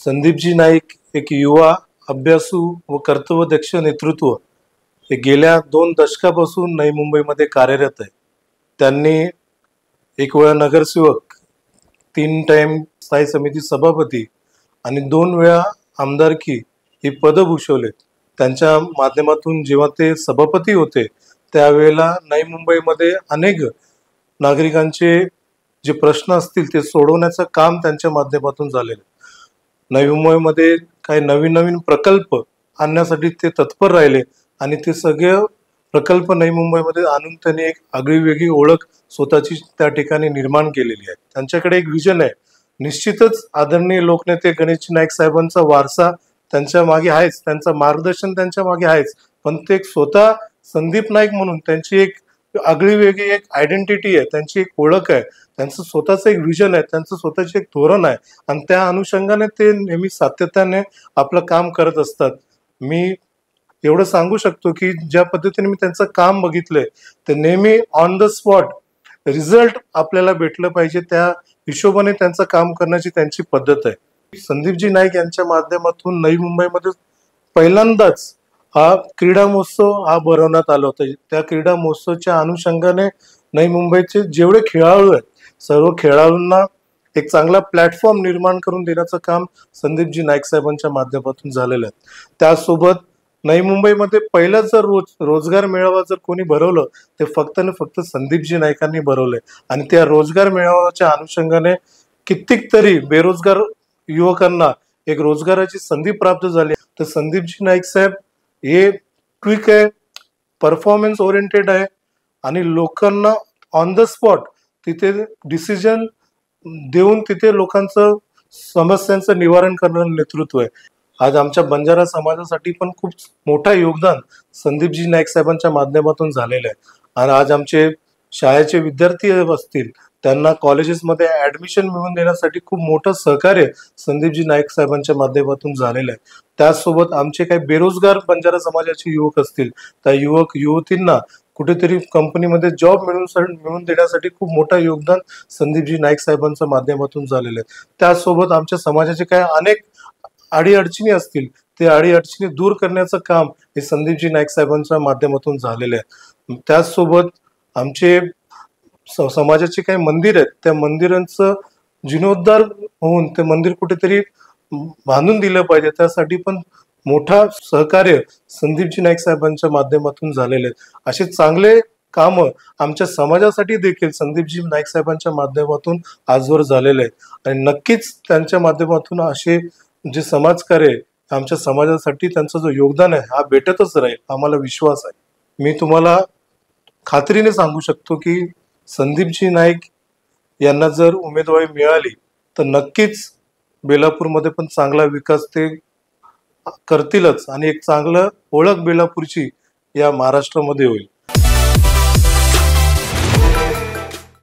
संदीपजी नाईक एक युवा, अभ्यासू व कर्तव्यदक्ष नेतृत्व हे गेल्या 2 दशकापासून नवी मुंबईमध्ये कार्यरत आहे. त्यांनी एक वेळा नगरसेवक, 3 टाइम स्थायी समिती सभापती आणि 2 वेळा आमदारकी ही पदं भूषवलेत. त्यांच्या माध्यमातून जेव्हा ते सभापती होते त्यावेळेला नवी मुंबईमध्ये अनेक नागरिकांचे जे प्रश्न असतील ते सोडवण्याचं काम त्यांच्या माध्यमातून झालेलं. नवी मुंबईमध्ये काही नवीन नवीन प्रकल्प आणण्यासाठी ते तत्पर राहिले आणि ते सगळे प्रकल्प नवी मुंबईमध्ये आणून त्यांनी एक आगळीवेगळी ओळख स्वतःची त्या ठिकाणी निर्माण केलेली आहे. त्यांच्याकडे एक विजन आहे. निश्चितच आदरणीय लोकनेते गणेशजी नाईक साहेबांचा वारसा त्यांच्या मागे आहेच, त्यांचं मार्गदर्शन त्यांच्या मागे आहेच, पण ते स्वतः संदीप नाईक म्हणून त्यांची एक आगळीवेगळी एक आयडेंटिटी आहे, त्यांची एक ओळख आहे, त्यांचं स्वतःचं एक विजन आहे, त्यांचं स्वतःचे एक धोरण आहे आणि त्या अनुषंगाने ते नेहमी सातत्याने आपलं काम करत असतात. मी एवढं सांगू शकतो की ज्या पद्धतीने मी त्यांचं काम बघितलंय ते नेहमी ऑन द स्पॉट रिझल्ट आपल्याला भेटलं पाहिजे त्या हिशोबाने त्यांचं काम करण्याची त्यांची पद्धत आहे. संदीपजी नाईक यांच्या माध्यमातून नवी मुंबईमध्ये पहिल्यांदाच हा क्रीडा महोत्सव हा भरवण्यात आला होता. त्या क्रीडा महोत्सवाच्या अनुषंगाने नवी मुंबईचे जेवढे खेळाडू आहेत सर्व खेळाडूंना एक चांगला प्लॅटफॉर्म निर्माण करून देण्याचं काम संदीपजी नाईक साहेबांच्या माध्यमातून झालेलं आहे. त्यासोबत नवी मुंबईमध्ये पहिला जर रोजगार मेळावा जर कोणी भरवलं ते फक्त आणि फक्त संदीपजी नाईकांनी भरवलंय आणि त्या रोजगार मेळाव्याच्या अनुषंगाने कित्येक तरी बेरोजगार युवकांना एक रोजगाराची संधी प्राप्त झाली. तर संदीपजी नाईक साहेब हे क्विक आहे, परफॉर्मन्स ओरिएंटेड आहे आणि लोकांना ऑन द स्पॉट तिथे डिसिजन देऊन तिथे लोकांचं समस्यांचं निवारण करणारं नेतृत्व आहे. आज आमच्या बंजारा समाजासाठी पण खूप मोठा योगदान संदीपजी नाईक साहेबांच्या माध्यमातून झालेलं आहे. आणि आज आमचे शाळेचे विद्यार्थी असतील त्यांना कॉलेजेसमध्ये ऍडमिशन मिळवून देण्यासाठी खूप मोठं सहकार्य संदीपजी नाईक साहेबांच्या माध्यमातून झालेलं आहे. त्याचसोबत आमचे काही बेरोजगार बंजारा समाजाचे युवक असतील त्या युवक युवतींना कुठेतरी कंपनीमध्ये जॉब मिळवून देण्यासाठी खूप मोठं योगदान संदीपजी नाईक साहेबांच्या माध्यमातून झालेलं आहे. त्याचसोबत आमच्या समाजाचे काही अनेक अडीअडचणी असतील ते अडीअडचणी दूर करण्याचं काम हे संदीपजी नाईक साहेबांच्या माध्यमातून झालेलं आहे. त्याचसोबत आमचे समाजाचे काही मंदिर आहेत त्या मंदिरांचं जीर्णोद्धार होऊन ते मंदिर कुठेतरी बांधून दिलं पाहिजे त्यासाठी पण मोठा सहकार्य संदीपजी नाईक साहेबांच्या माध्यमातून झालेले आहेत. असे चांगले काम आमच्या समाजासाठी देखील संदीपजी नाईक साहेबांच्या माध्यमातून आजवर झालेले आहेत आणि नक्कीच त्यांच्या माध्यमातून असे जे समाजकार्य आमच्या समाजासाठी त्यांचं जो योगदान आहे हा भेटतच राहील आम्हाला विश्वास आहे. मी तुम्हाला खात्रीने सांगू शकतो की संदीपजी नाईक यांना जर उमेदवारी मिळाली तर नक्कीच बेलापूरमध्ये पण चांगला विकास ते करतीलच आणि एक चांगलं ओळख बेलापूरची या महाराष्ट्रामध्ये होईल.